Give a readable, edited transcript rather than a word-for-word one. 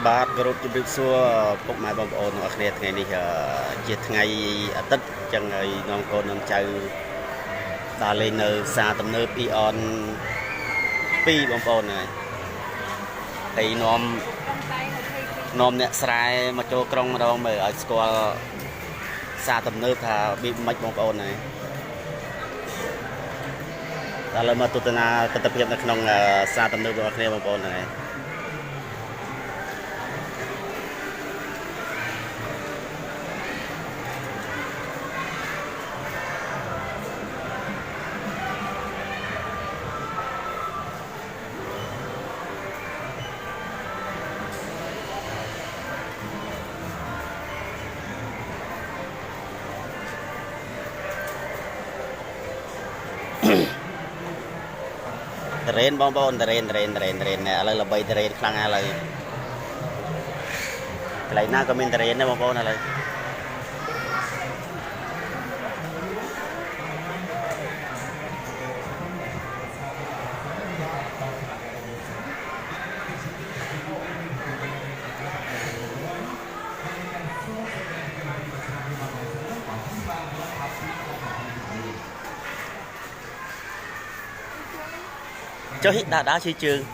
បាទគោរពជំរាបសួរពុកម៉ែបងប្អូនទាំងអស់គ្នាថ្ងៃនេះជាថ្ងៃអាទិត្យចឹងហើយនាំកូននឹងចៅដើរលេងនៅផ្សារទំនើបអ៊ីអន2បងប្អូនហើយនាំអ្នកស្រែមកចូលក្រុងម្ដងមើលឲ្យស្គាល់ផ្សារទំនើបថាបៀបម៉េចបងប្អូនហើយតែឥឡូវមកទស្សនាទស្សនភាពនៅក្នុងផ្សារទំនើបរបស់គ្នាបងប្អូនហើយ Terrain bong bong terrain nè lại là bay terrain khang ai lại na comment terrain nè bong bong này cho hít đá chi trường